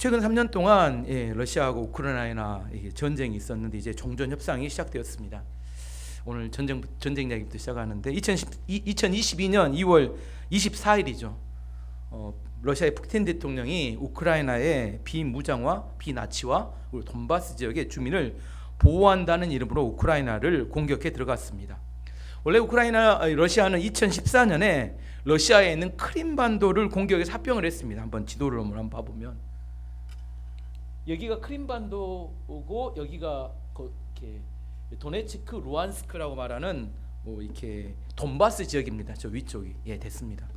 최근 3년 동안 러시아하고 우크라이나 전쟁이 있었는데 이제 종전 협상이 시작되었습니다. 오늘 전쟁 이야기부터 시작하는데 2022년 2월 24일이죠. 러시아의 푸틴 대통령이 우크라이나의 비무장화, 비나치화, 그리고 돈바스 지역의 주민을 보호한다는 이름으로 우크라이나를 공격해 들어갔습니다. 원래 러시아는 2014년에 러시아에 있는 크림반도를 공격해서 합병을 했습니다. 한번 지도를 한번 봐보면 여기가 크림반도고 여기가 이렇게 도네츠크, 루안스크라고 말하는 이렇게 돈바스 지역입니다. 저 위쪽이 됐습니다.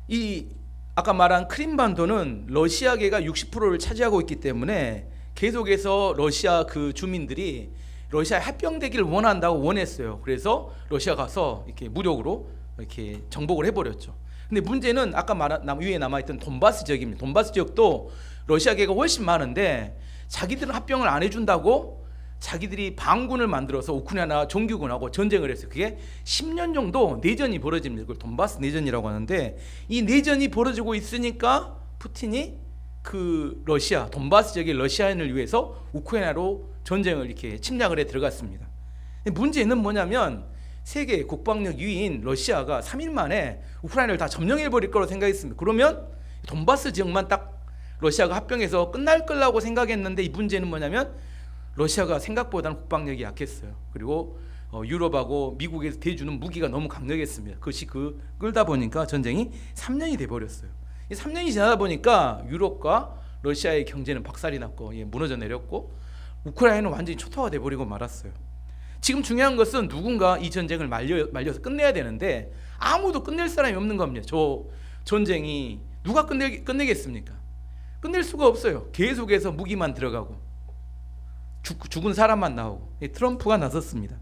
이 아까 말한 크림반도는 러시아계가 60%를 차지하고 있기 때문에 계속해서 러시아 그 주민들이 러시아에 합병되기를 원했어요. 그래서 러시아 가서 이렇게 무력으로 이렇게 정복을 해버렸죠. 근데 문제는 아까 위에 남아있던 돈바스 지역입니다. 돈바스 지역도 러시아계가 훨씬 많은데 자기들은 합병을 안 해준다고 자기들이 반군을 만들어서 우크라이나 정규군하고 전쟁을 했어요. 그게 10년 정도 내전이 벌어집니다. 그걸 돈바스 내전이라고 하는데 이 내전이 벌어지고 있으니까 푸틴이 그 러시아 돈바스 지역의 러시아인을 위해서 우크라이나로 전쟁을 이렇게 침략을 해 들어갔습니다. 문제는 뭐냐면 세계 국방력 2위인 러시아가 3일 만에 우크라이나를 다 점령해 버릴 거라고 생각했습니다. 그러면 돈바스 지역만 딱 러시아가 합병해서 끝날 거라고 생각했는데 이 문제는 뭐냐면 러시아가 생각보다는 국방력이 약했어요. 그리고 유럽하고 미국에서 대주는 무기가 너무 강력했습니다. 그것이 끌다 보니까 전쟁이 3년이 돼버렸어요. 3년이 지나다 보니까 유럽과 러시아의 경제는 박살이 났고 무너져 내렸고 우크라이나는 완전히 초토화 돼버리고 말았어요. 지금 중요한 것은 누군가 이 전쟁을 말려서 끝내야 되는데 아무도 끝낼 사람이 없는 겁니다. 저 전쟁이 누가 끝내겠습니까? 끝낼 수가 없어요. 계속해서 무기만 들어가고 죽은 사람만 나오고. 트럼프가 나섰습니다.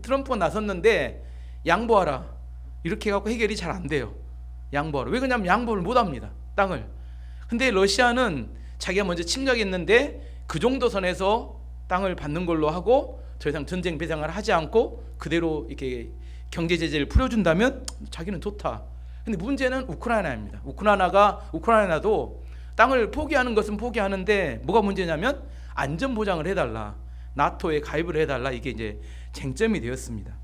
트럼프가 나섰는데 양보하라 이렇게 해갖고 해결이 잘 안 돼요. 양보하라. 왜 그러냐면 양보를 못합니다. 땅을. 근데 러시아는 자기가 먼저 침략했는데 그 정도 선에서 땅을 받는 걸로 하고 더 이상 전쟁 배상을 하지 않고 그대로 이렇게 경제 제재를 풀어준다면 자기는 좋다. 근데 문제는 우크라이나입니다. 우크라이나도 땅을 포기하는 것은 포기하는데 뭐가 문제냐면 안전 보장을 해달라, 나토에 가입을 해달라, 이게 이제 쟁점이 되었습니다.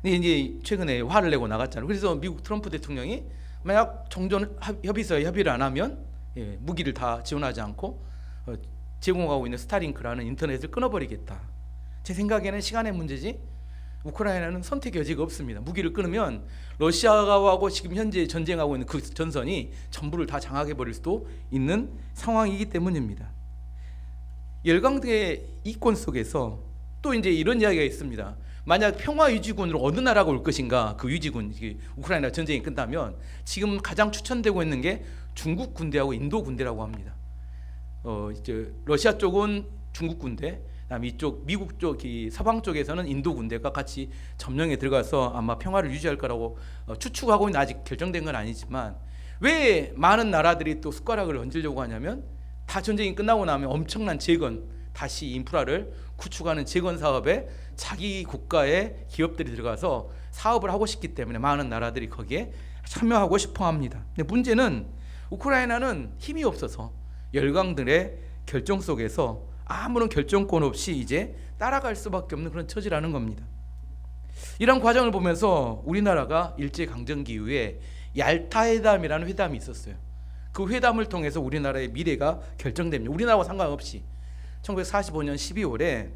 근데 이제 최근에 화를 내고 나갔잖아요. 그래서 미국 트럼프 대통령이 만약 정전 협의서에 협의를 안 하면 무기를 다 지원하지 않고 제공하고 있는 스타링크라는 인터넷을 끊어버리겠다. 제 생각에는 시간의 문제지 우크라이나는 선택의 여지가 없습니다. 무기를 끊으면 러시아하고 지금 현재 전쟁하고 있는 그 전선이 전부를 다 장악해버릴 수도 있는 상황이기 때문입니다. 열강대의 이권 속에서 또 이제 이런 이야기가 있습니다. 만약 평화유지군으로 어느 나라가 올 것인가, 그 유지군, 우크라이나 전쟁이 끝나면 지금 가장 추천되고 있는 게 중국 군대하고 인도 군대라고 합니다. 이제 러시아 쪽은 중국 군대, 그다음에 이쪽 미국 쪽, 서방 쪽에서는 인도 군대가 같이 점령에 들어가서 아마 평화를 유지할 거라고 추측하고 있는, 아직 결정된 건 아니지만 왜 많은 나라들이 또 숟가락을 얹으려고 하냐면 다 전쟁이 끝나고 나면 엄청난 재건, 다시 인프라를 구축하는 재건 사업에 자기 국가의 기업들이 들어가서 사업을 하고 싶기 때문에 많은 나라들이 거기에 참여하고 싶어 합니다. 근데 문제는 우크라이나는 힘이 없어서 열강들의 결정 속에서 아무런 결정권 없이 이제 따라갈 수밖에 없는 그런 처지라는 겁니다. 이런 과정을 보면서 우리나라가 일제강점기 이후에 얄타 회담이라는 회담이 있었어요. 그 회담을 통해서 우리나라의 미래가 결정됩니다. 우리나라와 상관없이 1945년 12월에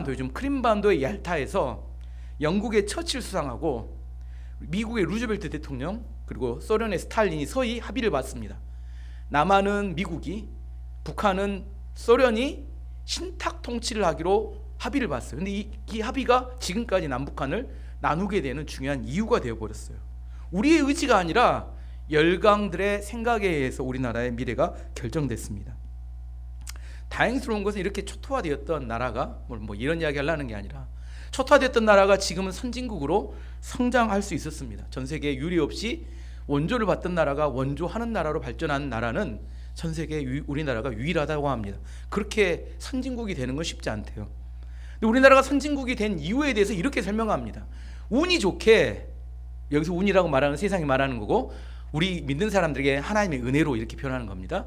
요즘 크림반도의 얄타에서 영국의 처칠 수상하고 미국의 루즈벨트 대통령 그리고 소련의 스탈린이 서히 합의를 봤습니다. 남한은 미국이, 북한은 소련이 신탁 통치를 하기로 합의를 봤어요. 근데 이 합의가 지금까지 남북한을 나누게 되는 중요한 이유가 되어버렸어요. 우리의 의지가 아니라 열강들의 생각에 의해서 우리나라의 미래가 결정됐습니다. 다행스러운 것은 이렇게 초토화되었던 나라가 뭐 이런 이야기 하려는 게 아니라 초토화됐던 나라가 지금은 선진국으로 성장할 수 있었습니다. 전 세계에 유례 없이 원조를 받던 나라가 원조하는 나라로 발전한 나라는 전 세계에 우리나라가 유일하다고 합니다. 그렇게 선진국이 되는 건 쉽지 않대요. 근데 우리나라가 선진국이 된 이유에 대해서 이렇게 설명합니다. 운이 좋게, 여기서 운이라고 말하는 세상이 말하는 거고, 우리 믿는 사람들에게 하나님의 은혜로 이렇게 표현하는 겁니다.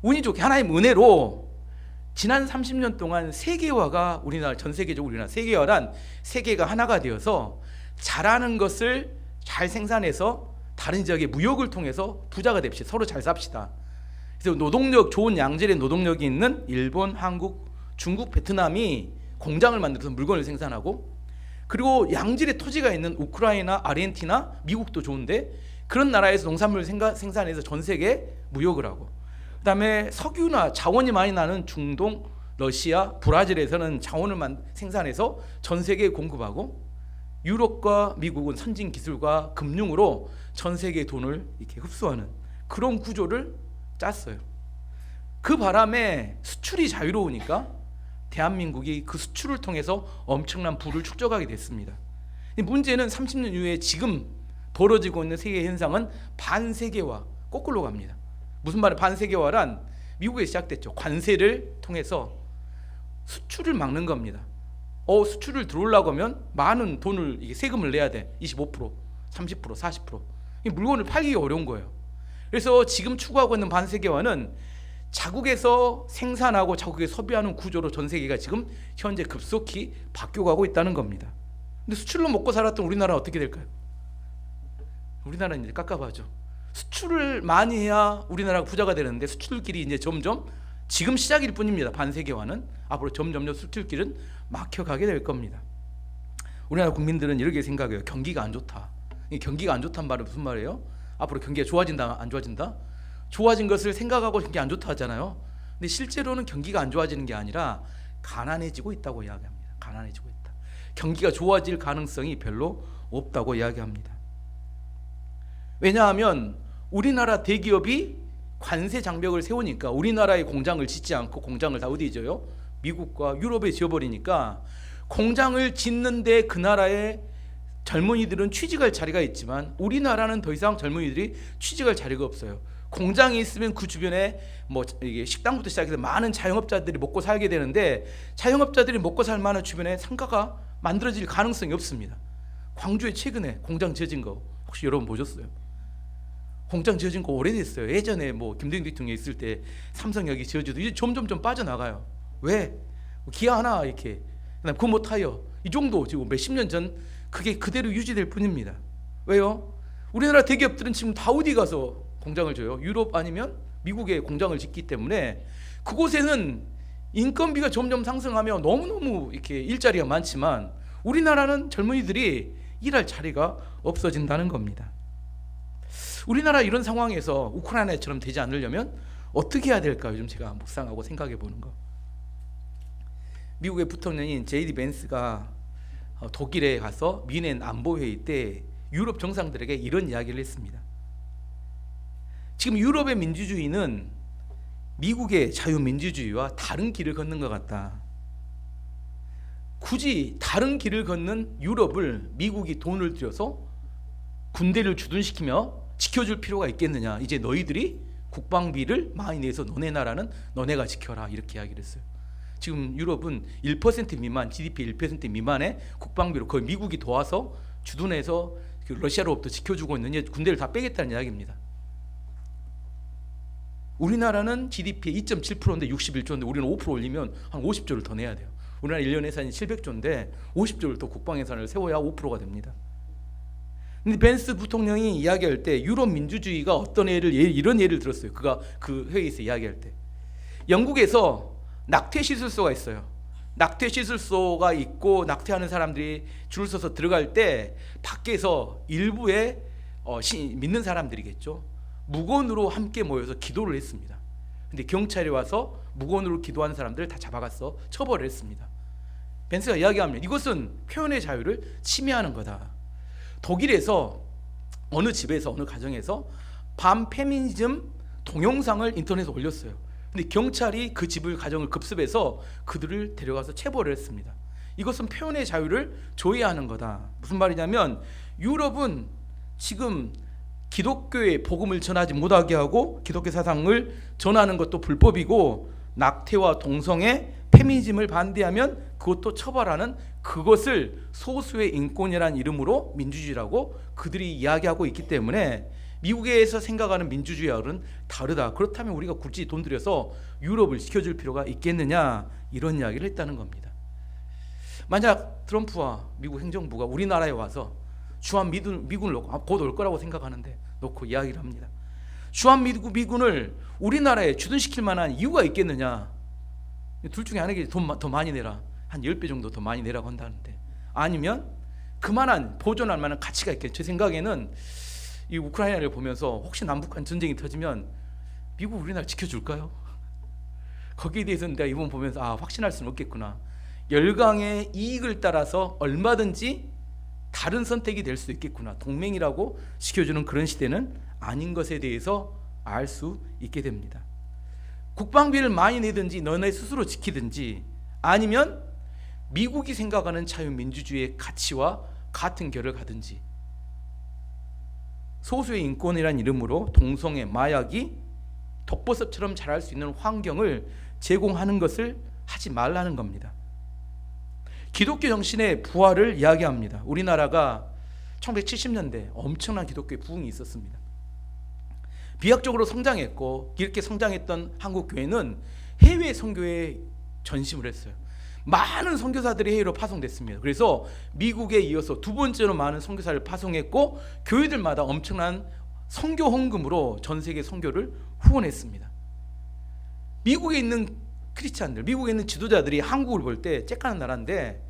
운이 좋게 하나님 은혜로 지난 30년 동안 세계화가 우리나라 전 세계적으로 우리나라 세계화란 세계가 하나가 되어서 잘하는 것을 잘 생산해서 다른 지역의 무역을 통해서 부자가 됩시다. 서로 잘 삽시다. 그래서 노동력 좋은 양질의 노동력이 있는 일본, 한국, 중국, 베트남이 공장을 만들어서 물건을 생산하고 그리고 양질의 토지가 있는 우크라이나, 아르헨티나, 미국도 좋은데 그런 나라에서 농산물 생산해서 전 세계에 무역을 하고 그다음에 석유나 자원이 많이 나는 중동, 러시아, 브라질에서는 자원을 생산해서 전 세계에 공급하고 유럽과 미국은 선진 기술과 금융으로 전 세계의 돈을 이렇게 흡수하는 그런 구조를 짰어요. 그 바람에 수출이 자유로우니까 대한민국이 그 수출을 통해서 엄청난 부를 축적하게 됐습니다. 문제는 30년 이후에 지금 벌어지고 있는 세계 현상은 반세계화, 거꾸로 갑니다. 무슨 말이에요? 반세계화란 미국에 시작됐죠. 관세를 통해서 수출을 막는 겁니다. 수출을 들어오려고 하면 많은 돈을 세금을 내야 돼. 25%, 30%, 40%. 물건을 팔기가 어려운 거예요. 그래서 지금 추구하고 있는 반세계화는 자국에서 생산하고 자국에 소비하는 구조로 전 세계가 지금 현재 급속히 바뀌어가고 있다는 겁니다. 근데 수출로 먹고 살았던 우리나라는 어떻게 될까요? 우리나라는 이제 깝깝하죠. 수출을 많이 해야 우리나라가 부자가 되는데 수출길이 이제 점점 지금 시작일 뿐입니다. 반세계화는 앞으로 점점 수출길은 막혀가게 될 겁니다. 우리나라 국민들은 이렇게 생각해요. 경기가 안 좋다. 이 경기가 안 좋다는 말은 무슨 말이에요? 앞으로 경기가 좋아진다, 안 좋아진다? 좋아진 것을 생각하고 경기 안 좋다 하잖아요. 근데 실제로는 경기가 안 좋아지는 게 아니라 가난해지고 있다고 이야기합니다. 가난해지고 있다. 경기가 좋아질 가능성이 별로 없다고 이야기합니다. 왜냐하면 우리나라 대기업이 관세 장벽을 세우니까 우리나라의 공장을 짓지 않고 공장을 다 어디 지어요? 미국과 유럽에 지어버리니까 공장을 짓는데 그 나라의 젊은이들은 취직할 자리가 있지만 우리나라는 더 이상 젊은이들이 취직할 자리가 없어요. 공장이 있으면 그 주변에 이게 식당부터 시작해서 많은 자영업자들이 먹고 살게 되는데 자영업자들이 먹고 살 만한 주변에 상가가 만들어질 가능성이 없습니다. 광주에 최근에 공장 지어진 거 혹시 여러분 보셨어요? 공장 지어진 거 오래됐어요. 예전에 김대중 대통령이 있을 때 삼성역이 지어져도 이제 점점 빠져나가요. 왜? 기아 하나 이렇게, 그다음 금호 타이어 이 정도 지금 몇십 년 전 그게 그대로 유지될 뿐입니다. 왜요? 우리나라 대기업들은 지금 다 어디 가서 공장을 져요? 유럽 아니면 미국에 공장을 짓기 때문에 그곳에는 인건비가 점점 상승하며 너무너무 이렇게 일자리가 많지만 우리나라는 젊은이들이 일할 자리가 없어진다는 겁니다. 우리나라 이런 상황에서 우크라이나처럼 되지 않으려면 어떻게 해야 될까 요즘 제가 묵상하고 생각해 보는 거. 미국의 부통령인 제이디 벤스가 독일에 가서 미넨 안보회의 때 유럽 정상들에게 이런 이야기를 했습니다. 지금 유럽의 민주주의는 미국의 자유민주주의와 다른 길을 걷는 것 같다. 굳이 다른 길을 걷는 유럽을 미국이 돈을 들여서 군대를 주둔시키며 지켜줄 필요가 있겠느냐. 이제 너희들이 국방비를 많이 내서 너네 나라는 너네가 지켜라 이렇게 이야기를 했어요. 지금 유럽은 1% 미만, GDP 1% 미만의 국방비로 거의 미국이 도와서 주둔해서 러시아로부터 지켜주고 있는 군대를 다 빼겠다는 이야기입니다. 우리나라는 GDP의 2.7%인데 61조인데 우리는 5% 올리면 한 50조를 더 내야 돼요. 우리나라 1년 예산이 700조인데 50조를 더 국방 예산을 세워야 5%가 됩니다. 근데 벤스 부통령이 이야기할 때 유럽 민주주의가 어떤 이런 예를 들었어요. 그가 그 회의에서 이야기할 때 영국에서 낙태 시술소가 있어요. 낙태 시술소가 있고 낙태하는 사람들이 줄 서서 들어갈 때 밖에서 일부의 믿는 사람들이겠죠. 무건으로 함께 모여서 기도를 했습니다. 근데 경찰이 와서 무건으로 기도하는 사람들을 다 잡아가서 처벌을 했습니다. 벤스가 이야기합니다. 이것은 표현의 자유를 침해하는 거다. 독일에서 어느 집에서 어느 가정에서 반페미니즘 동영상을 인터넷에 올렸어요. 근데 경찰이 그 집을 가정을 급습해서 그들을 데려가서 체벌을 했습니다. 이것은 표현의 자유를 조회하는 거다. 무슨 말이냐면 유럽은 지금 기독교의 복음을 전하지 못하게 하고 기독교 사상을 전하는 것도 불법이고 낙태와 동성애, 페미니즘을 반대하면 그것도 처벌하는 그것을 소수의 인권이라는 이름으로 민주주의라고 그들이 이야기하고 있기 때문에 미국에서 생각하는 민주주의와는 다르다. 그렇다면 우리가 굳이 돈 들여서 유럽을 지켜줄 필요가 있겠느냐, 이런 이야기를 했다는 겁니다. 만약 트럼프와 미국 행정부가 우리나라에 와서 주한미군을 놓고 곧 올 거라고 생각하는데 놓고 이야기를 합니다. 주한미군을 우리나라에 주둔시킬 만한 이유가 있겠느냐? 둘 중에 하나겠지. 돈 더 많이 내라. 한 10배 정도 더 많이 내라고 한다는데, 아니면 그만한 보존할 만한 가치가 있겠죠. 제 생각에는 이 우크라이나를 보면서 혹시 남북한 전쟁이 터지면 미국 우리나라 지켜줄까요? 거기에 대해서는 내가 이번 보면서 확신할 수는 없겠구나. 열강의 이익을 따라서 얼마든지 다른 선택이 될 수 있겠구나. 동맹이라고 지켜주는 그런 시대는 아닌 것에 대해서 알 수 있게 됩니다. 국방비를 많이 내든지 너네 스스로 지키든지, 아니면 미국이 생각하는 자유민주주의의 가치와 같은 결을 가든지, 소수의 인권이란 이름으로 동성애, 마약이 독버섯처럼 자랄 수 있는 환경을 제공하는 것을 하지 말라는 겁니다. 기독교 정신의 부활을 이야기합니다. 우리나라가 1970년대 엄청난 기독교의 부흥이 있었습니다. 비약적으로 성장했고, 이렇게 성장했던 한국 교회는 해외 선교에 전심을 했어요. 많은 선교사들이 해외로 파송됐습니다. 그래서 미국에 이어서 두 번째로 많은 선교사를 파송했고, 교회들마다 엄청난 선교 헌금으로 전 세계 선교를 후원했습니다. 미국에 있는 크리스찬들, 미국에 있는 지도자들이 한국을 볼 때 째까는 나라인데,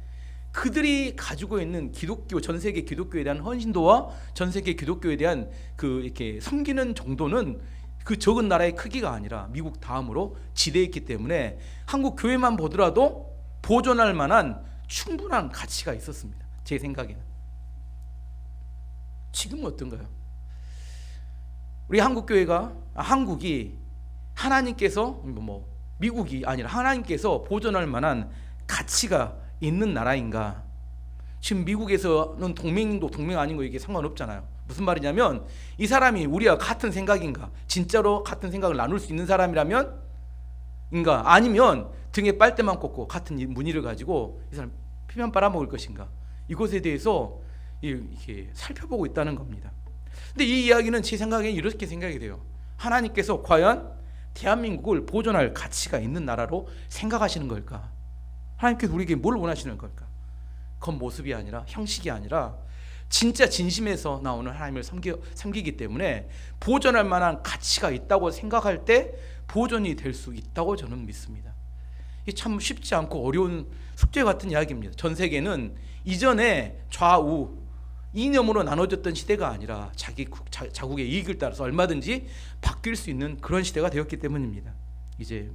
그들이 가지고 있는 기독교, 전 세계 기독교에 대한 헌신도와 전 세계 기독교에 대한 이렇게 섬기는 정도는 그 적은 나라의 크기가 아니라 미국 다음으로 지대했기 때문에 한국 교회만 보더라도 보존할 만한 충분한 가치가 있었습니다. 제 생각에는. 지금은 어떤가요? 우리 한국이 하나님께서 미국이 아니라 하나님께서 보존할 만한 가치가 있는 나라인가? 지금 미국에서는 동맹도 동맹 아닌 거 이게 상관없잖아요. 무슨 말이냐면, 이 사람이 우리와 같은 생각인가? 진짜로 같은 생각을 나눌 수 있는 사람이라면 인가? 아니면 등에 빨대만 꽂고 같은 무늬를 가지고 이 사람 피면 빨아먹을 것인가? 이것에 대해서 이렇게 살펴보고 있다는 겁니다. 근데 이 이야기는 제 생각에 이렇게 생각이 돼요. 하나님께서 과연 대한민국을 보존할 가치가 있는 나라로 생각하시는 걸까? 하나님께서 우리에게 뭘 원하시는 걸까? 겉모습이 아니라, 형식이 아니라 진짜 진심에서 나오는 하나님을 섬기기 때문에 보존할 만한 가치가 있다고 생각할 때 보존이 될 수 있다고 저는 믿습니다. 이게 참 쉽지 않고 어려운 숙제 같은 이야기입니다. 전 세계는 이전에 좌우 이념으로 나눠졌던 시대가 아니라 자국의 이익을 따라서 얼마든지 바뀔 수 있는 그런 시대가 되었기 때문입니다. 이제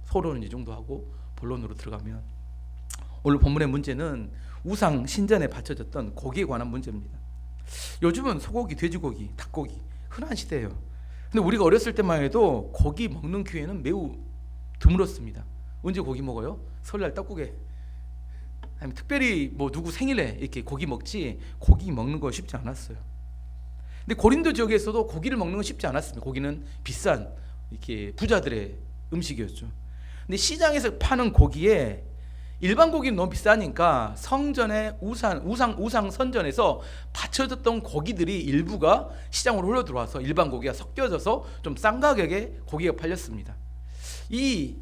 서론은 이 정도 하고 본론으로 들어가면, 오늘 본문의 문제는 우상 신전에 바쳐졌던 고기에 관한 문제입니다. 요즘은 소고기, 돼지고기, 닭고기 흔한 시대예요. 근데 우리가 어렸을 때만 해도 고기 먹는 기회는 매우 드물었습니다. 언제 고기 먹어요? 설날 떡국에, 아니면 특별히 누구 생일에 이렇게 고기 먹지, 고기 먹는 거 쉽지 않았어요. 근데 고린도 지역에서도 고기를 먹는 건 쉽지 않았습니다. 고기는 비싼 이렇게 부자들의 음식이었죠. 근데 시장에서 파는 고기에 일반 고기는 너무 비싸니까 성전의 우상 선전에서 바쳐졌던 고기들이 일부가 시장으로 흘러 들어와서 일반 고기가 섞여져서 좀 싼 가격에 고기가 팔렸습니다. 이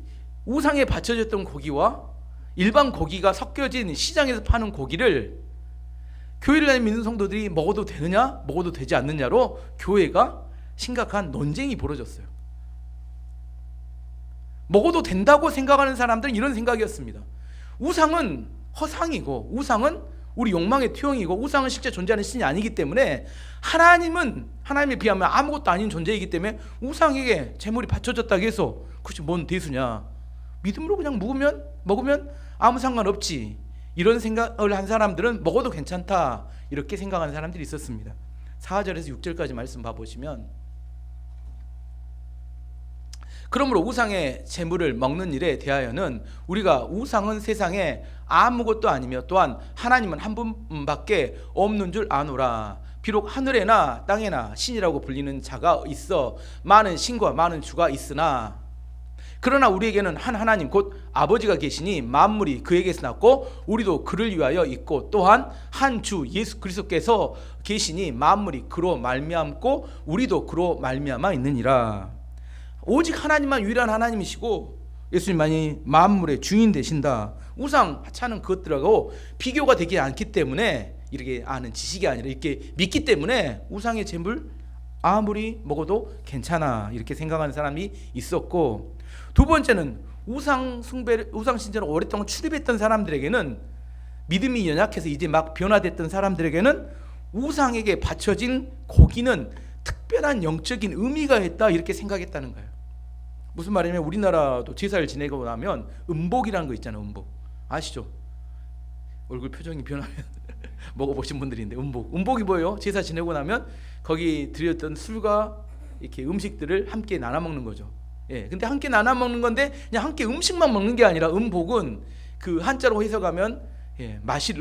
우상에 바쳐졌던 고기와 일반 고기가 섞여진 시장에서 파는 고기를 교회를 다니는 믿는 성도들이 먹어도 되느냐, 먹어도 되지 않느냐로 교회가 심각한 논쟁이 벌어졌어요. 먹어도 된다고 생각하는 사람들은 이런 생각이었습니다. 우상은 허상이고, 우상은 우리 욕망의 투영이고, 우상은 실제 존재하는 신이 아니기 때문에 하나님에 비하면 아무것도 아닌 존재이기 때문에 우상에게 재물이 바쳐졌다고 해서 그것이 뭔 대수냐, 믿음으로 그냥 먹으면 아무 상관없지, 이런 생각을 한 사람들은 먹어도 괜찮다, 이렇게 생각하는 사람들이 있었습니다. 4절에서 6절까지 말씀 봐보시면, 그러므로 우상의 재물을 먹는 일에 대하여는 우리가 우상은 세상에 아무것도 아니며 또한 하나님은 한 분밖에 없는 줄 아노라. 비록 하늘에나 땅에나 신이라고 불리는 자가 있어 많은 신과 많은 주가 있으나 그러나 우리에게는 한 하나님 곧 아버지가 계시니 만물이 그에게서 났고 우리도 그를 위하여 있고 또한 한 주 예수 그리스도께서 계시니 만물이 그로 말미암고 우리도 그로 말미암아 있느니라. 오직 하나님만 유일한 하나님이시고 예수님만이 만물의 주인 되신다. 우상 하찮은 그것들하고 비교가 되지 않기 때문에 이렇게 아는 지식이 아니라 이렇게 믿기 때문에 우상의 제물 아무리 먹어도 괜찮아 이렇게 생각하는 사람이 있었고, 두 번째는 우상 숭배, 우상 신전을 오랫동안 출입했던 사람들에게는 믿음이 연약해서 이제 막 변화됐던 사람들에게는 우상에게 바쳐진 고기는 특별한 영적인 의미가 있다 이렇게 생각했다는 거예요. 무슨 말이냐면 우리나라도 제사를 지내고 나면 음복이라는 거 있잖아요. 음복 아시죠? 얼굴 표정이 변하면 먹어보신 분들인데 음복이 뭐예요? 제사 지내고 나면 거기 드렸던 술과 이렇게 음식들을 함께 나눠 먹는 거죠. 예, 근데 함께 나눠 먹는 건데 그냥 함께 음식만 먹는 게 아니라 음복은 그 한자로 해석하면 마실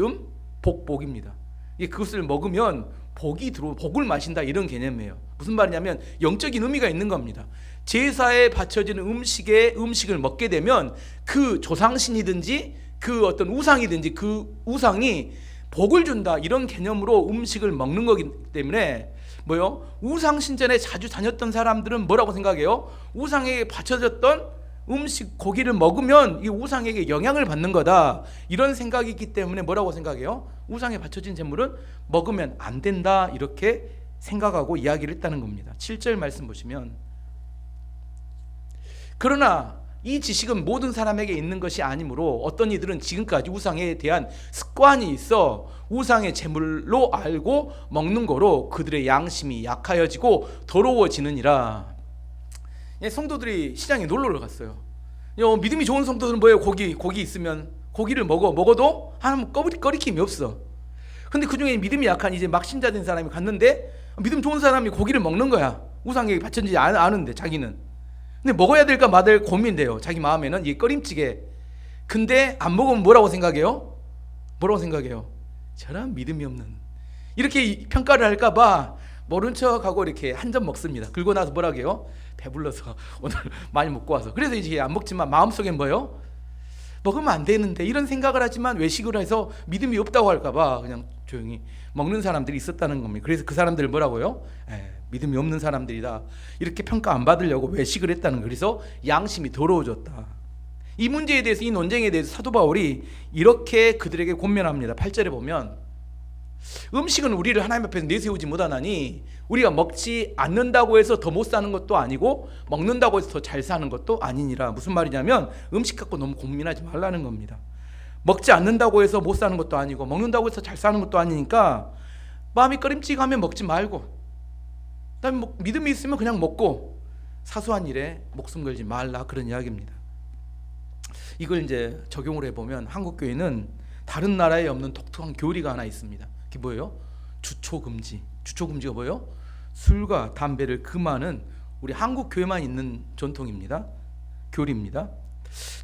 복입니다. 그것을 먹으면 복이 들어 복을 마신다 이런 개념이에요. 무슨 말이냐면 영적인 의미가 있는 겁니다. 제사에 바쳐지는 음식을 먹게 되면 그 조상신이든지 그 어떤 우상이든지 그 우상이 복을 준다 이런 개념으로 음식을 먹는 거기 때문에 뭐요? 우상 신전에 자주 다녔던 사람들은 뭐라고 생각해요? 우상에게 바쳐졌던 음식 고기를 먹으면 이 우상에게 영향을 받는 거다 이런 생각이 있기 때문에 뭐라고 생각해요? 우상에 바쳐진 제물은 먹으면 안 된다 이렇게 생각하고 이야기를 했다는 겁니다. 7절 말씀 보시면, 그러나 이 지식은 모든 사람에게 있는 것이 아니므로 어떤 이들은 지금까지 우상에 대한 습관이 있어 우상의 제물로 알고 먹는 거로 그들의 양심이 약하여지고 더러워지느니라. 성도들이 시장에 놀러를 갔어요. 믿음이 좋은 성도들은 뭐예요? 고기 있으면 고기를 먹어도 하나님 꺼리낌이 없어. 근데 그 중에 믿음이 약한 이제 막 신자 된 사람이 갔는데 믿음 좋은 사람이 고기를 먹는 거야. 우상에게 바쳤는지 아는데 자기는. 근데 먹어야 될까 말아야 될까 고민돼요. 자기 마음에는 이게 꺼림칙에. 근데 안 먹으면 뭐라고 생각해요? 저런 믿음이 없는, 이렇게 평가를 할까 봐 모른 척하고 이렇게 한 점 먹습니다. 그리고 나서 뭐라고 해요? 배불러서 오늘 많이 먹고 와서. 그래서 이제 안 먹지만 마음속엔 뭐예요? 먹으면 안 되는데 이런 생각을 하지만 외식을 해서 믿음이 없다고 할까 봐 그냥 조용히 먹는 사람들이 있었다는 겁니다. 그래서 그 사람들 뭐라고요? 믿음이 없는 사람들이다 이렇게 평가 안 받으려고 외식을 했다는 거예요. 그래서 양심이 더러워졌다. 이 문제에 대해서, 이 논쟁에 대해서 사도 바울이 이렇게 그들에게 권면합니다. 8절에 보면, 음식은 우리를 하나님 앞에서 내세우지 못하나니 우리가 먹지 않는다고 해서 더 못 사는 것도 아니고 먹는다고 해서 더 잘 사는 것도 아니니라. 무슨 말이냐면 음식 갖고 너무 고민하지 말라는 겁니다. 먹지 않는다고 해서 못 사는 것도 아니고 먹는다고 해서 잘 사는 것도 아니니까 마음이 꺼림칙하면 먹지 말고, 그다음에 믿음이 있으면 그냥 먹고 사소한 일에 목숨 걸지 말라 그런 이야기입니다. 이걸 이제 적용을 해보면 한국 교회는 다른 나라에 없는 독특한 교리가 하나 있습니다. 그게 뭐예요? 주초금지. 주초금지가 뭐예요? 술과 담배를 금하는 우리 한국 교회만 있는 전통입니다. 교리입니다.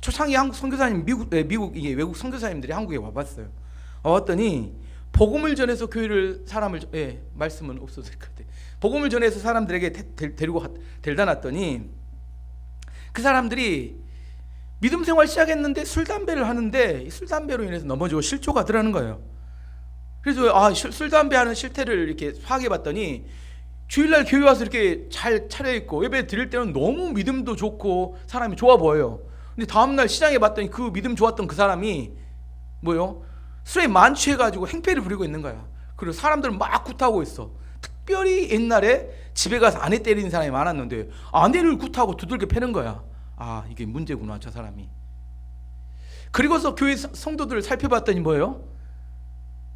초창기 한국 선교사님, 미국 이게 외국 선교사님들이 한국에 와봤어요. 왔더니 복음을 전해서 사람을 말씀은 없어질 것 같아요. 복음을 전해서 사람들에게 데려다 놨더니 그 사람들이 믿음 생활 시작했는데 술 담배를 하는데 술 담배로 인해서 넘어지고 실조가 더라는 거예요. 그래서 술 담배 하는 실태를 이렇게 파악해 봤더니 주일날 교회 와서 이렇게 잘 차려입고 예배 드릴 때는 너무 믿음도 좋고 사람이 좋아 보여요. 근데 다음날 시장에 봤더니 그 믿음 좋았던 그 사람이 뭐요? 술에 만취해가지고 행패를 부리고 있는 거야. 그리고 사람들 막 굿하고 있어. 특별히 옛날에 집에 가서 아내 때리는 사람이 많았는데 아내를 굿하고 두들겨 패는 거야. 이게 문제구나 저 사람이. 그리고서 교회 성도들을 살펴봤더니 뭐예요?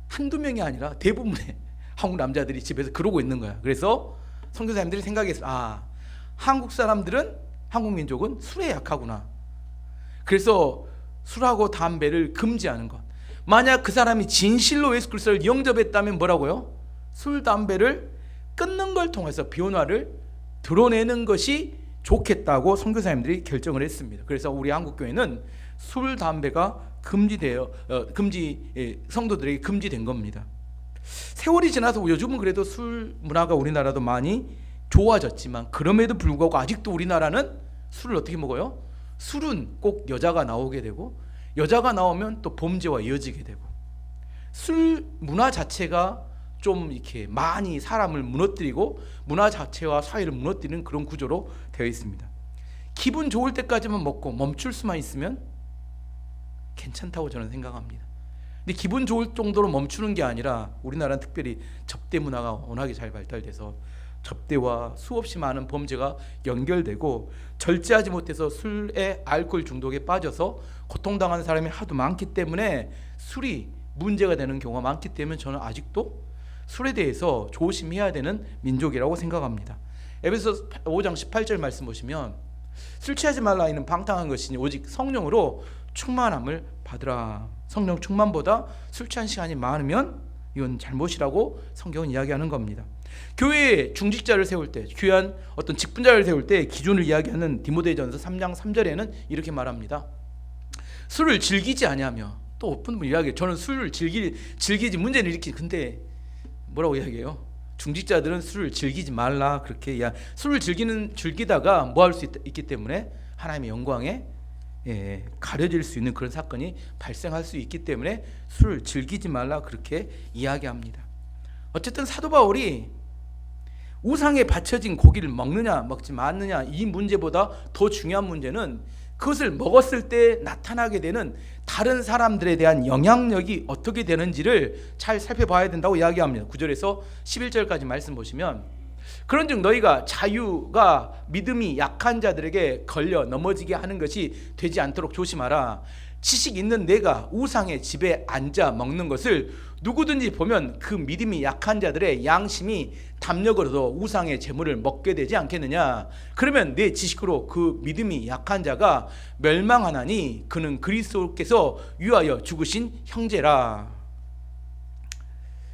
한두 명이 아니라 대부분의 한국 남자들이 집에서 그러고 있는 거야. 그래서 선교사님들이 생각했어. 한국 사람들은, 한국 민족은 술에 약하구나. 그래서 술하고 담배를 금지하는 것. 만약 그 사람이 진실로 예수 그리스도를 영접했다면 뭐라고요? 술, 담배를 끊는 걸 통해서 변화를 드러내는 것이 좋겠다고 선교사님들이 결정을 했습니다. 그래서 우리 한국 교회는 술, 담배가 성도들에게 금지된 겁니다. 세월이 지나서 요즘은 그래도 술 문화가 우리나라도 많이 좋아졌지만 그럼에도 불구하고 아직도 우리나라는 술을 어떻게 먹어요? 술은 꼭 여자가 나오게 되고 여자가 나오면 또 범죄와 이어지게 되고 술 문화 자체가 좀 이렇게 많이 사람을 무너뜨리고 문화 자체와 사회를 무너뜨리는 그런 구조로 되어 있습니다. 기분 좋을 때까지만 먹고 멈출 수만 있으면 괜찮다고 저는 생각합니다. 근데 기분 좋을 정도로 멈추는 게 아니라 우리나라는 특별히 접대 문화가 워낙에 잘 발달돼서 접대와 수없이 많은 범죄가 연결되고 절제하지 못해서 술에 알코올 중독에 빠져서 고통당하는 사람이 하도 많기 때문에 술이 문제가 되는 경우가 많기 때문에 저는 아직도 술에 대해서 조심해야 되는 민족이라고 생각합니다. 에베소 5장 18절 말씀 보시면 술 취하지 말라 이는 방탕한 것이니 오직 성령으로 충만함을 받으라. 성령 충만보다 술 취한 시간이 많으면 이건 잘못이라고 성경은 이야기하는 겁니다. 교회에 중직자를 세울 때, 귀한 어떤 직분자를 세울 때 기준을 이야기하는 디모데전서 3장 3절에는 이렇게 말합니다. 술을 즐기지 아니하며, 또 어떤 분 이야기해요. 저는 술을 즐기지 문제를 일으키지. 근데 뭐라고 이야기해요? 중직자들은 술을 즐기지 말라 그렇게 술을 즐기다가 뭐 할 수 있기 때문에 하나님의 영광에 가려질 수 있는 그런 사건이 발생할 수 있기 때문에 술을 즐기지 말라 그렇게 이야기합니다. 어쨌든 사도 바울이 우상에 바쳐진 고기를 먹느냐 먹지 않느냐 이 문제보다 더 중요한 문제는 그것을 먹었을 때 나타나게 되는 다른 사람들에 대한 영향력이 어떻게 되는지를 잘 살펴봐야 된다고 이야기합니다. 9절에서 11절까지 말씀 보시면 그런즉 너희가 자유가 믿음이 약한 자들에게 걸려 넘어지게 하는 것이 되지 않도록 조심하라. 지식 있는 내가 우상의 집에 앉아 먹는 것을 누구든지 보면 그 믿음이 약한 자들의 양심이 담력으로도 우상의 재물을 먹게 되지 않겠느냐. 그러면 내 지식으로 그 믿음이 약한 자가 멸망하나니 그는 그리스도께서 위하여 죽으신 형제라.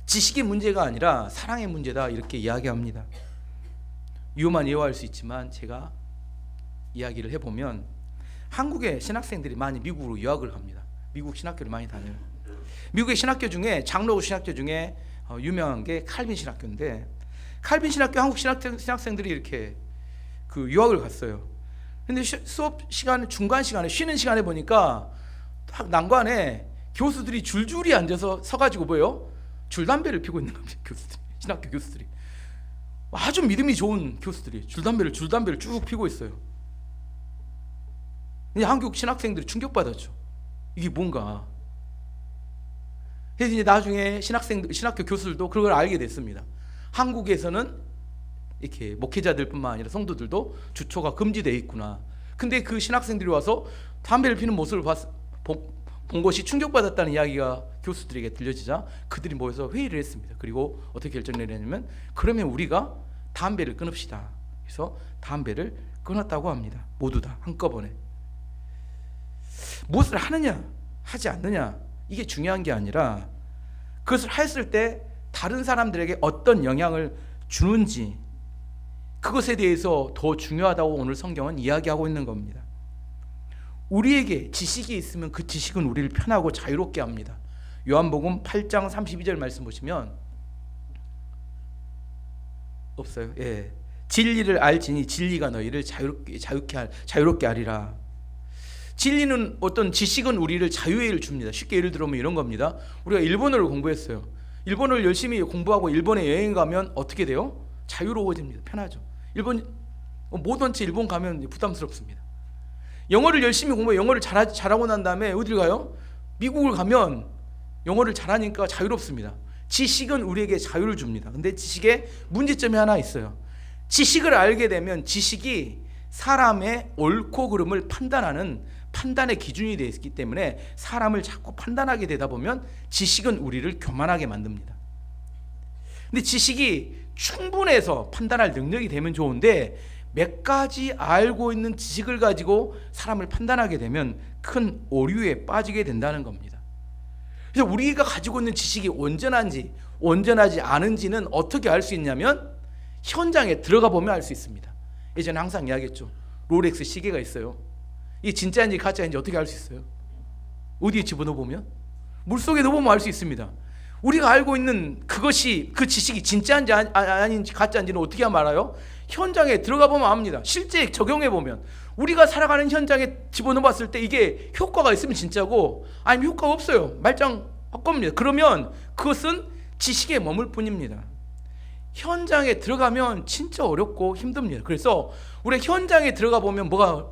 지식의 문제가 아니라 사랑의 문제다 이렇게 이야기합니다. 위험한 예화일 수 있지만 제가 이야기를 해보면 한국의 신학생들이 많이 미국으로 유학을 갑니다. 미국 신학교를 많이 다녀요. 미국의 신학교 중에 장로 신학교 중에 유명한 게 칼빈 신학교인데 칼빈 신학교 한국 신학생들이 이렇게 그 유학을 갔어요. 근데 수업 시간 중간 시간에 쉬는 시간에 보니까 딱 난관에 교수들이 줄줄이 앉아서 서가지고 뭐예요? 줄담배를 피고 있는 겁니다. 교수들, 신학교 교수들이 아주 믿음이 좋은 교수들이 줄담배를 쭉 피고 있어요. 근데 한국 신학생들이 충격받았죠. 이게 뭔가. 그래서 이제 나중에 신학교 교수들도 그걸 알게 됐습니다. 한국에서는 이렇게 목회자들뿐만 아니라 성도들도 주초가 금지되어 있구나. 근데 그 신학생들이 와서 담배를 피는 모습을 본 것이 충격받았다는 이야기가 교수들에게 들려지자 그들이 모여서 회의를 했습니다. 그리고 어떻게 결정을 내렸냐면 그러면 우리가 담배를 끊읍시다. 그래서 담배를 끊었다고 합니다. 모두 다 한꺼번에. 무엇을 하느냐 하지 않느냐 이게 중요한 게 아니라 그것을 했을 때 다른 사람들에게 어떤 영향을 주는지 그것에 대해서 더 중요하다고 오늘 성경은 이야기하고 있는 겁니다. 우리에게 지식이 있으면 그 지식은 우리를 편하고 자유롭게 합니다. 요한복음 8장 32절 말씀 보시면 없어요. 예. 진리를 알지니 진리가 너희를 자유롭게 하리라. 진리는 어떤 지식은 우리를 자유를 줍니다. 쉽게 예를 들면 이런 겁니다. 우리가 일본어를 공부했어요. 일본어를 열심히 공부하고 일본에 여행 가면 어떻게 돼요? 자유로워집니다. 편하죠. 뭐든지 일본 가면 부담스럽습니다. 영어를 열심히 공부해 영어를 잘하고 난 다음에 어디를 가요? 미국을 가면 영어를 잘하니까 자유롭습니다. 지식은 우리에게 자유를 줍니다. 근데 지식에 문제점이 하나 있어요. 지식을 알게 되면 지식이 사람의 옳고 그름을 판단하는 판단의 기준이 되어 있기 때문에 사람을 자꾸 판단하게 되다 보면 지식은 우리를 교만하게 만듭니다. 근데 지식이 충분해서 판단할 능력이 되면 좋은데 몇 가지 알고 있는 지식을 가지고 사람을 판단하게 되면 큰 오류에 빠지게 된다는 겁니다. 그래서 우리가 가지고 있는 지식이 온전한지 온전하지 않은지는 어떻게 알 수 있냐면 현장에 들어가 보면 알 수 있습니다. 예전에 항상 이야기했죠. 롤렉스 시계가 있어요. 이게 진짜인지 가짜인지 어떻게 알 수 있어요? 어디에 집어넣어 보면? 물속에 넣어보면 알 수 있습니다. 우리가 알고 있는 그것이 그 지식이 진짜인지 아닌지 가짜인지는 어떻게 하면 알아요? 현장에 들어가 보면 압니다. 실제 적용해 보면 우리가 살아가는 현장에 집어넣어봤을 때 이게 효과가 있으면 진짜고 아니면 효과가 없어요. 말짱 헛겁니다. 그러면 그것은 지식에 머물 뿐입니다. 현장에 들어가면 진짜 어렵고 힘듭니다. 그래서 우리 현장에 들어가 보면 뭐가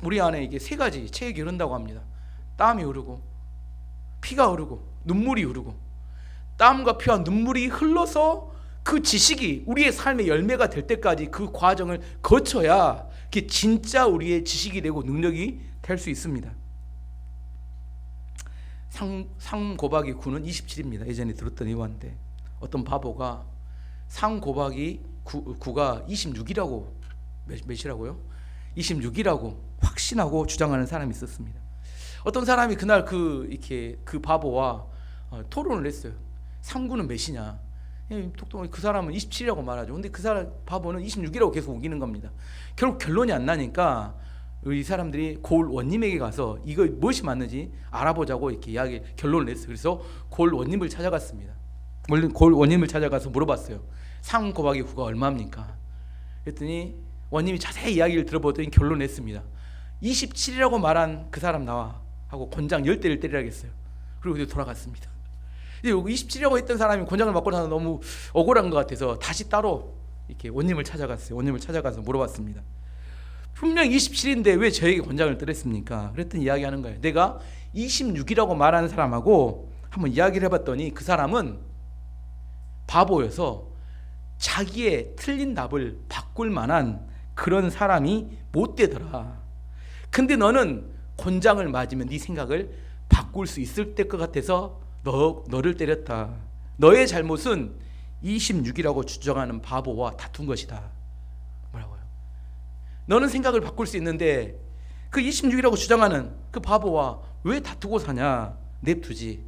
우리 안에 이게 세 가지 체액이 흐른다고 합니다. 땀이 흐르고 피가 흐르고 눈물이 흐르고, 땀과 피와 눈물이 흘러서 그 지식이 우리의 삶의 열매가 될 때까지 그 과정을 거쳐야 그게 진짜 우리의 지식이 되고 능력이 될 수 있습니다. 상 곱하기 9는 27입니다. 예전에 들었던 이유인데 어떤 바보가 상 곱하기 9가 26이라고 몇이라고요? 26이라고 확신하고 주장하는 사람이 있었습니다. 어떤 사람이 그날 그 바보와 토론을 했어요. 3구는 몇이냐? 똑똑하게 그 사람은 27이라고 말하죠. 근데 그 사람 바보는 26이라고 계속 우기는 겁니다. 결국 결론이 안 나니까 이 사람들이 골 원님에게 가서 이거 무엇이 맞는지 알아보자고 이렇게 결론을 냈어요. 그래서 골 원님을 찾아갔습니다. 골 원님을 찾아가서 물어봤어요. 3 곱하기 9가 얼마입니까? 그랬더니 원님이 자세히 이야기를 들어보더니 결론을 냈습니다. 27이라고 말한 그 사람 나와 하고 권장 10대를 때리라겠어요. 그리고 돌아갔습니다. 27이라고 했던 사람이 권장을 받고 나서 너무 억울한 것 같아서 다시 따로 이렇게 원님을 찾아갔어요. 원님을 찾아가서 물어봤습니다. 분명 27인데 왜 저에게 권장을 때렸습니까? 그랬더니 이야기하는 거예요. 내가 26이라고 말하는 사람하고 한번 이야기를 해봤더니 그 사람은 바보여서 자기의 틀린 답을 바꿀 만한 그런 사람이 못 되더라. 근데 너는 권장을 맞으면 네 생각을 바꿀 수 있을 것 같아서 너를 때렸다. 너의 잘못은 26이라고 주장하는 바보와 다툰 것이다. 뭐라고요? 너는 생각을 바꿀 수 있는데 그 26이라고 주장하는 그 바보와 왜 다투고 사냐? 냅두지.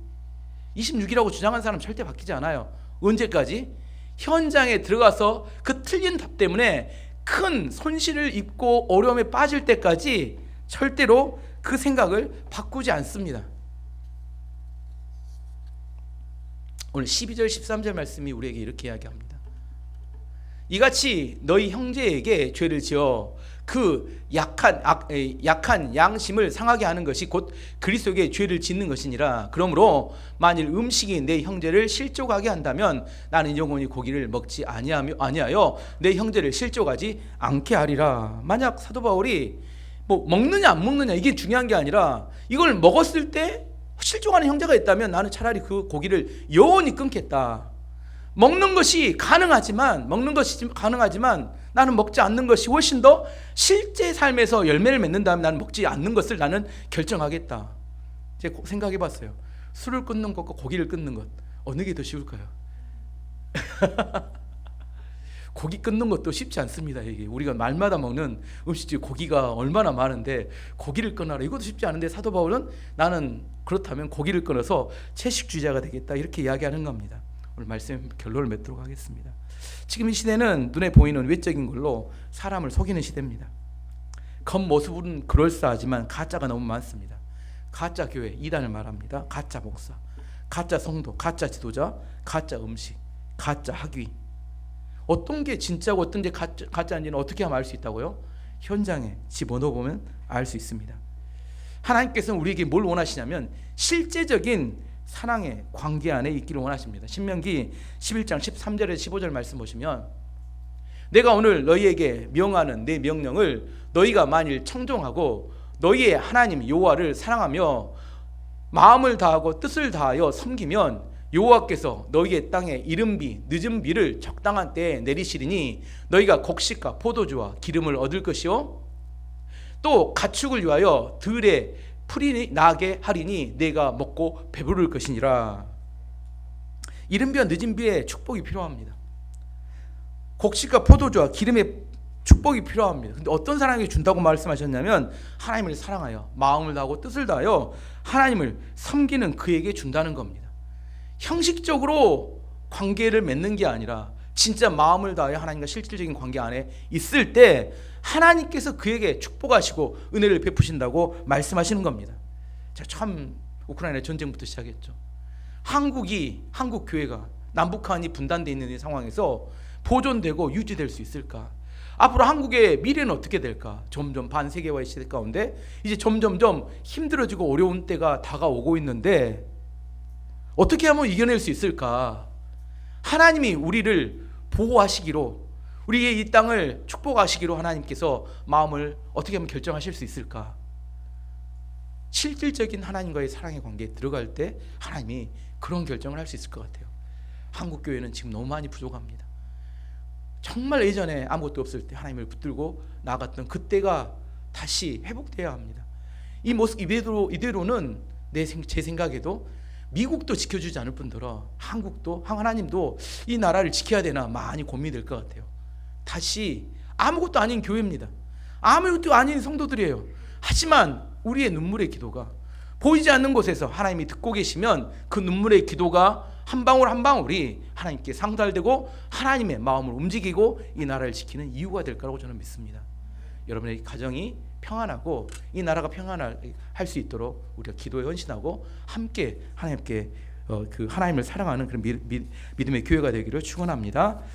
26이라고 주장하는 사람 절대 바뀌지 않아요. 언제까지? 현장에 들어가서 그 틀린 답 때문에 큰 손실을 입고 어려움에 빠질 때까지 절대로 그 생각을 바꾸지 않습니다. 오늘 12절 13절 말씀이 우리에게 이렇게 이야기합니다. 이같이 너희 형제에게 죄를 지어 그 약한 양심을 상하게 하는 것이 곧 그리스도에게 죄를 짓는 것이니라. 그러므로 만일 음식이 내 형제를 실족하게 한다면 나는 영원히 고기를 먹지 아니하여 내 형제를 실족하지 않게 하리라. 만약 사도 바울이 먹느냐 안 먹느냐 이게 중요한 게 아니라 이걸 먹었을 때 실족하는 형제가 있다면 나는 차라리 그 고기를 영원히 끊겠다. 먹는 것이 가능하지만 나는 먹지 않는 것이 훨씬 더 실제 삶에서 열매를 맺는다면 나는 먹지 않는 것을 나는 결정하겠다. 제가 생각해 봤어요. 술을 끊는 것과 고기를 끊는 것 어느 게 더 쉬울까요? 고기 끊는 것도 쉽지 않습니다. 이게 우리가 말마다 먹는 음식중 고기가 얼마나 많은데 고기를 끊어라 이것도 쉽지 않은데 사도 바울은 나는 그렇다면 고기를 끊어서 채식주의자가 되겠다 이렇게 이야기하는 겁니다. 오늘 말씀 결론을 맺도록 하겠습니다. 지금 이 시대는 눈에 보이는 외적인 걸로 사람을 속이는 시대입니다. 겉모습은 그럴싸하지만 가짜가 너무 많습니다. 가짜 교회, 이단을 말합니다. 가짜 목사, 가짜 성도, 가짜 지도자, 가짜 음식, 가짜 학위. 어떤 게 진짜고 어떤 게 가짜인지는 어떻게 하면 알 수 있다고요? 현장에 집어넣어보면 알 수 있습니다. 하나님께서는 우리에게 뭘 원하시냐면 실제적인 사랑의 관계 안에 있기를 원하십니다. 신명기 11장 13절에서 15절 말씀 보시면 내가 오늘 너희에게 명하는 내 명령을 너희가 만일 청종하고 너희의 하나님 여호와를 사랑하며 마음을 다하고 뜻을 다하여 섬기면 여호와께서 너희의 땅에 이른비 늦은 비를 적당한 때에 내리시리니 너희가 곡식과 포도주와 기름을 얻을 것이요 또 가축을 위하여 들에 풀이 나게 하리니 내가 먹고 배부를 것이니라. 이른 비와 늦은 비에 축복이 필요합니다. 곡식과 포도주와 기름의 축복이 필요합니다. 근데 어떤 사람에게 준다고 말씀하셨냐면 하나님을 사랑하여 마음을 다하고 뜻을 다하여 하나님을 섬기는 그에게 준다는 겁니다. 형식적으로 관계를 맺는 게 아니라 진짜 마음을 다하여 하나님과 실질적인 관계 안에 있을 때 하나님께서 그에게 축복하시고 은혜를 베푸신다고 말씀하시는 겁니다. 자, 참 우크라이나 전쟁부터 시작했죠. 한국 교회가 남북한이 분단되어 있는 이 상황에서 보존되고 유지될 수 있을까? 앞으로 한국의 미래는 어떻게 될까? 점점 반세계화의 시대 가운데 이제 점점점 힘들어지고 어려운 때가 다가오고 있는데 어떻게 하면 이겨낼 수 있을까? 하나님이 우리를 보호하시기로, 우리의 이 땅을 축복하시기로 하나님께서 마음을 어떻게 하면 결정하실 수 있을까? 실질적인 하나님과의 사랑의 관계에 들어갈 때 하나님이 그런 결정을 할 수 있을 것 같아요. 한국 교회는 지금 너무 많이 부족합니다. 정말 예전에 아무것도 없을 때 하나님을 붙들고 나아갔던 그때가 다시 회복되어야 합니다. 이 모습 이대로는 제 생각에도 미국도 지켜주지 않을 뿐더러 한국도, 하나님도 이 나라를 지켜야 되나 많이 고민이 될 것 같아요. 다시 아무것도 아닌 교회입니다. 아무것도 아닌 성도들이에요. 하지만 우리의 눈물의 기도가 보이지 않는 곳에서 하나님이 듣고 계시면 그 눈물의 기도가 한 방울 한 방울이 하나님께 상달되고 하나님의 마음을 움직이고 이 나라를 지키는 이유가 될 거라고 저는 믿습니다. 여러분의 가정이 평안하고 이 나라가 평안할 수 있도록 우리가 기도에 헌신하고 함께 하나님께 그 하나님을 사랑하는 그런 믿음의 교회가 되기를 축원합니다.